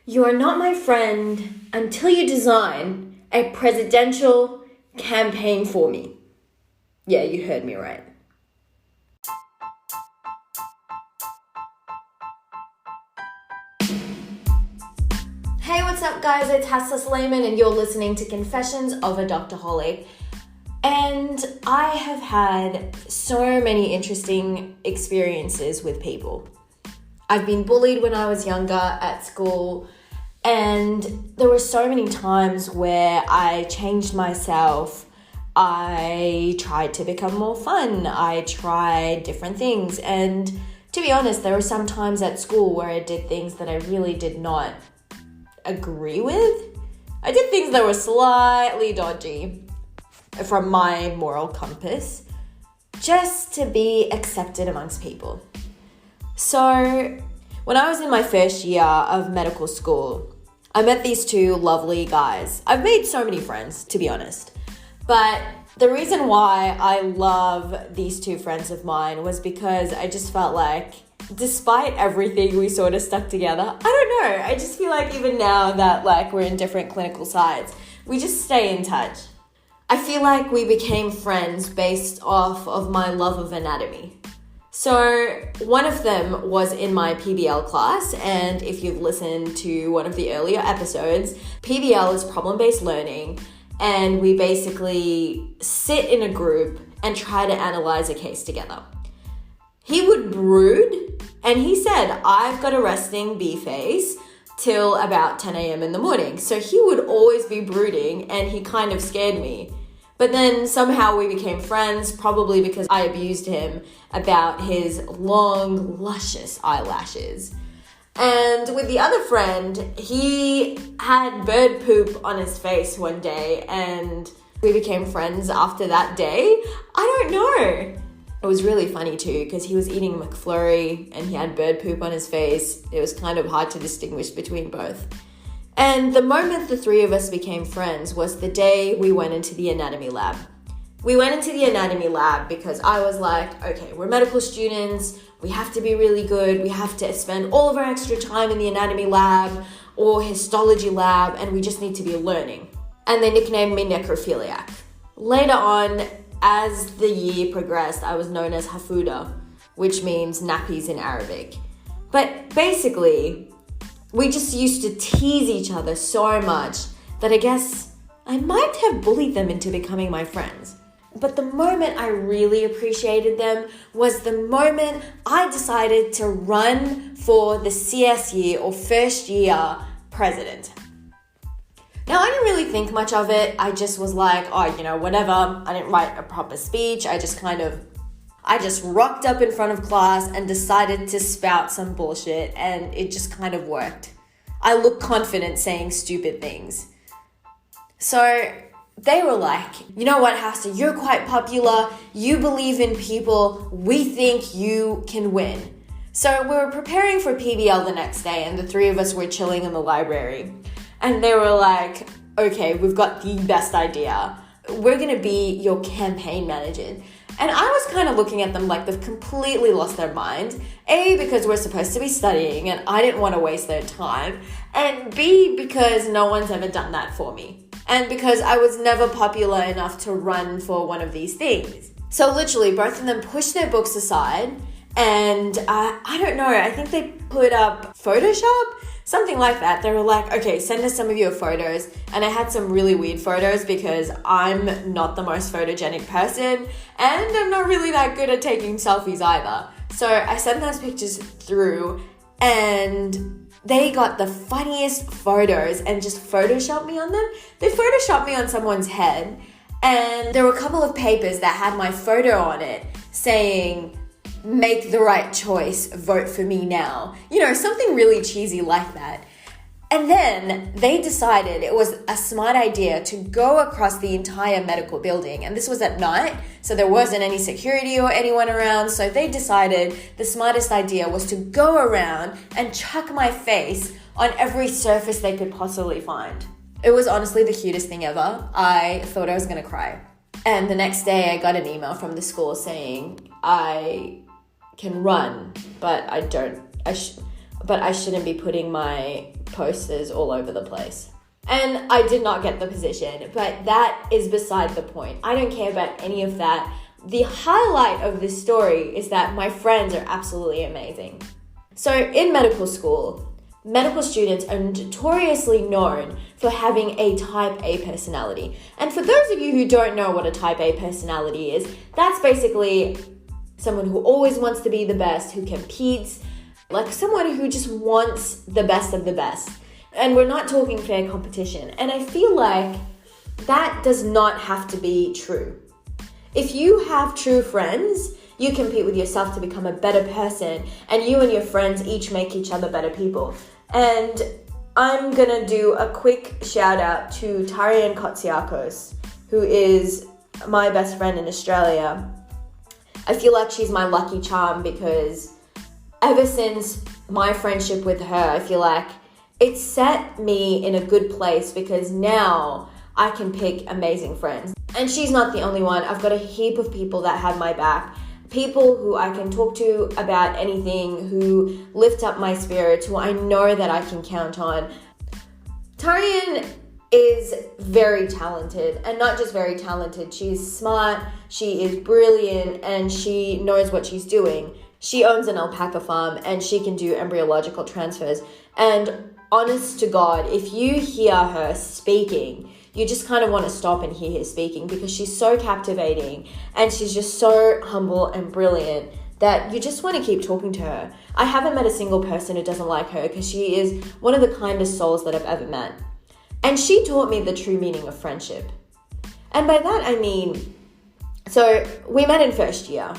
You are not my friend until you design a presidential campaign for me. Yeah, you heard me right. Hey, what's up guys? It's Hassa Suleiman and you're listening to Confessions of a Doctorholic. And I have had so many interesting experiences with people. I've been bullied when I was younger at school, and there were so many times where I changed myself. I tried to become more fun. I tried different things. And to be honest, there were some times at school where I did things that I really did not agree with. I did things that were slightly dodgy from my moral compass, just to be accepted amongst people. So when I was in my first year of medical school, I met these two lovely guys. I've made so many friends, to be honest. But the reason why I love these two friends of mine was because I just felt like, despite everything, we sort of stuck together. I don't know. I just feel like even now that we're in different clinical sides, we just stay in touch. I feel like we became friends based off of my love of anatomy. So one of them was in my PBL class, and if you've listened to one of the earlier episodes, PBL is problem-based learning, and we basically sit in a group and try to analyze a case together. He would brood, and he said, I've got a resting B face till about 10 a.m. in the morning. So he would always be brooding, and he kind of scared me. But then somehow we became friends, probably because I abused him about his long, luscious eyelashes. And with the other friend, he had bird poop on his face one day, and we became friends after that day. I don't know. It was really funny too, because he was eating a McFlurry and he had bird poop on his face. It was kind of hard to distinguish between both. And the moment the three of us became friends was the day we went into the anatomy lab. We went into the anatomy lab because I was like, okay, we're medical students. We have to be really good. We have to spend all of our extra time in the anatomy lab or histology lab, and we just need to be learning. And they nicknamed me necrophiliac. Later on, as the year progressed, I was known as Hafuda, which means nappies in Arabic. But basically, we just used to tease each other so much that I guess I might have bullied them into becoming my friends. But the moment I really appreciated them was the moment I decided to run for the CS year or first year president. Now, I didn't really think much of it. I just was like, whatever. I didn't write a proper speech. I just rocked up in front of class and decided to spout some bullshit, and it just kind of worked. I looked confident saying stupid things. So they were like, you know what, Hassa, you're quite popular. You believe in people. We think you can win. So we were preparing for PBL the next day, and the three of us were chilling in the library. And they were like, okay, we've got the best idea. We're going to be your campaign manager. And I was kind of looking at them like they've completely lost their mind. A, because we're supposed to be studying and I didn't want to waste their time. And B, because no one's ever done that for me. And because I was never popular enough to run for one of these things. So literally, both of them pushed their books aside. And I don't know, I think they put up Photoshop, something like that. They were like, okay, send us some of your photos. And I had some really weird photos because I'm not the most photogenic person and I'm not really that good at taking selfies either. So I sent those pictures through and they got the funniest photos and just photoshopped me on them. They photoshopped me on someone's head, and there were a couple of papers that had my photo on it saying, make the right choice, vote for me now. Something really cheesy like that. And then they decided it was a smart idea to go across the entire medical building. And this was at night, so there wasn't any security or anyone around. So they decided the smartest idea was to go around and chuck my face on every surface they could possibly find. It was honestly the cutest thing ever. I thought I was going to cry. And the next day I got an email from the school saying I can run, but but I shouldn't be putting my posters all over the place. And I did not get the position, but that is beside the point. I don't care about any of that. The highlight of this story is that my friends are absolutely amazing. So in medical school, medical students are notoriously known for having a type A personality. And for those of you who don't know what a type A personality is, that's basically someone who always wants to be the best, who competes, like someone who just wants the best of the best. And we're not talking fair competition. And I feel like that does not have to be true. If you have true friends, you compete with yourself to become a better person, and you and your friends each make each other better people. And I'm gonna do a quick shout out to Tarian Kotsiakos, who is my best friend in Australia. I feel like she's my lucky charm because ever since my friendship with her, I feel like it set me in a good place because now I can pick amazing friends. And she's not the only one. I've got a heap of people that have my back. People who I can talk to about anything, who lift up my spirits, who I know that I can count on. Tarian is very talented, and not just very talented. She's smart, she is brilliant, and she knows what she's doing. She owns an alpaca farm and she can do embryological transfers. And honest to God, if you hear her speaking, you just kind of want to stop and hear her speaking because she's so captivating and she's just so humble and brilliant that you just want to keep talking to her. I haven't met a single person who doesn't like her because she is one of the kindest souls that I've ever met. And she taught me the true meaning of friendship. And by that I mean, so we met in first year.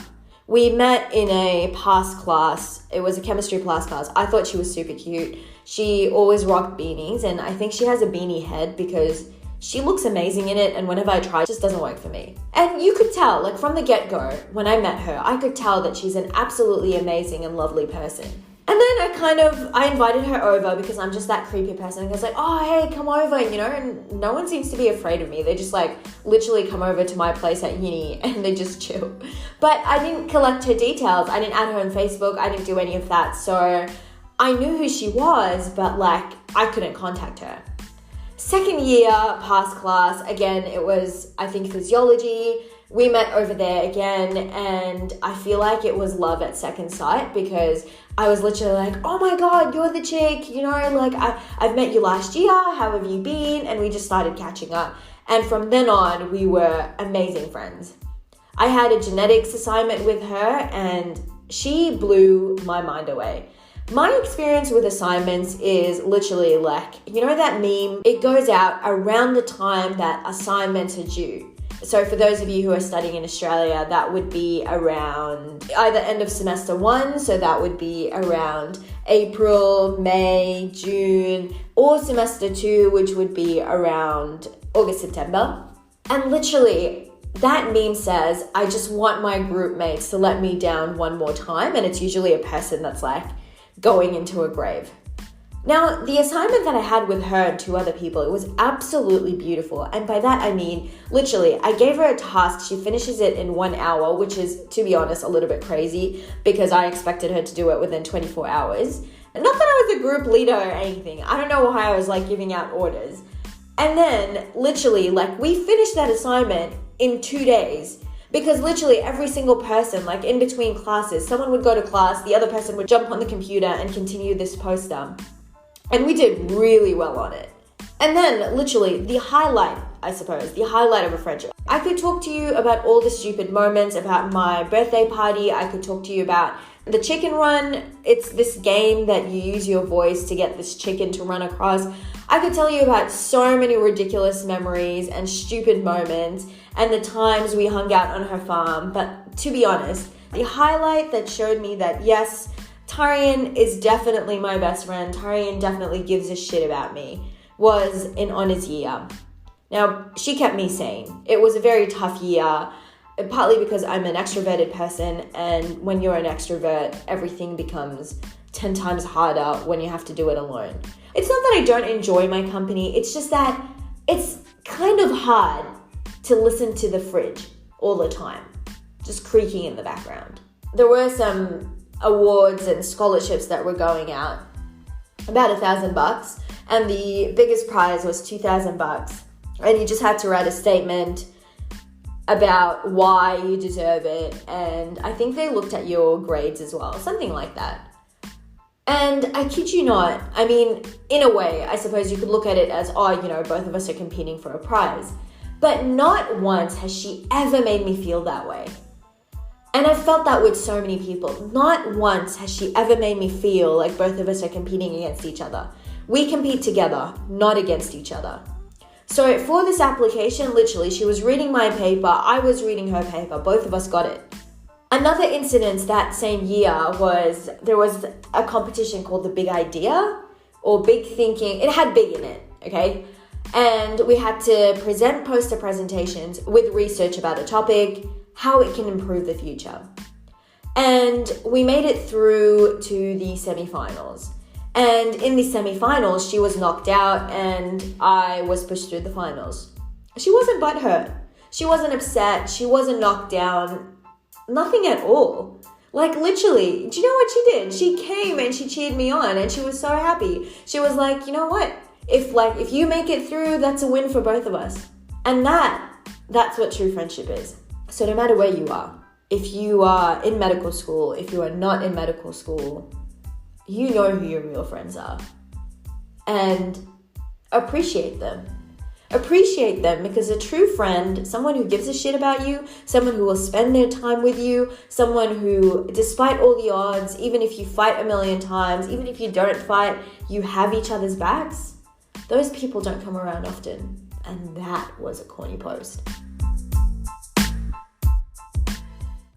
We met in a past class. It was a chemistry past class. I thought she was super cute. She always rocked beanies, and I think she has a beanie head because she looks amazing in it, and whenever I try, it just doesn't work for me. And you could tell, like from the get-go, when I met her, I could tell that she's an absolutely amazing and lovely person. And then I invited her over because I'm just that creepy person. I was like, oh, hey, come over, and no one seems to be afraid of me. They just literally come over to my place at uni and they just chill. But I didn't collect her details. I didn't add her on Facebook. I didn't do any of that. So I knew who she was, but I couldn't contact her. Second year, past class, again, it was, I think, physiology. We met over there again, and I feel like it was love at second sight because I was literally like, oh my God, you're the chick, I've met you last year, how have you been? And we just started catching up. And from then on, we were amazing friends. I had a genetics assignment with her, and she blew my mind away. My experience with assignments is literally that meme? It goes out around the time that assignments are due. So for those of you who are studying in Australia, that would be around either end of semester 1, so that would be around April, May, June, or semester 2, which would be around August, September. And literally, that meme says, I just want my group mates to let me down one more time, and it's usually a person that's going into a grave. Now, the assignment that I had with her and 2 other people, it was absolutely beautiful. And by that, I mean, literally, I gave her a task. She finishes it in 1 hour, which is, to be honest, a little bit crazy because I expected her to do it within 24 hours. And not that I was a group leader or anything. I don't know why I was giving out orders. And then literally, we finished that assignment in 2 days. Because literally every single person, in between classes, someone would go to class, the other person would jump on the computer and continue this poster. And we did really well on it. And then literally the highlight of a friendship. I could talk to you about all the stupid moments, about my birthday party. I could talk to you about the chicken run. It's this game that you use your voice to get this chicken to run across. I could tell you about so many ridiculous memories and stupid moments and the times we hung out on her farm. But to be honest, the highlight that showed me that yes, Tarian is definitely my best friend, Tarian definitely gives a shit about me, was in honours year. Now, she kept me sane. It was a very tough year, partly because I'm an extroverted person, and when you're an extrovert, everything becomes 10 times harder when you have to do it alone. It's not that I don't enjoy my company, it's just that it's kind of hard to listen to the fridge all the time, just creaking in the background. There were some awards and scholarships that were going out about $1,000, and the biggest prize was $2,000. And you just had to write a statement about why you deserve it. And I think they looked at your grades as well, something like that. And I kid you not, I mean, in a way, I suppose you could look at it as, both of us are competing for a prize. But not once has she ever made me feel that way. And I've felt that with so many people. Not once has she ever made me feel like both of us are competing against each other. We compete together, not against each other. So for this application, literally, she was reading my paper, I was reading her paper, both of us got it. Another incident that same year was, there was a competition called the Big Idea, or Big Thinking. It had big in it, okay? And we had to present poster presentations with research about a topic, how it can improve the future. And we made it through to the semifinals. And in the semifinals, she was knocked out and I was pushed through the finals. She wasn't butthurt. She wasn't upset. She wasn't knocked down. Nothing at all. Like, literally, do you know what she did? She came and she cheered me on and she was so happy. She was like, you know what? If you make it through, that's a win for both of us. And that's what true friendship is. So no matter where you are, if you are in medical school, if you are not in medical school, you know who your real friends are. And appreciate them. Appreciate them, because a true friend, someone who gives a shit about you, someone who will spend their time with you, someone who, despite all the odds, even if you fight a million times, even if you don't fight, you have each other's backs. Those people don't come around often. And that was a corny post.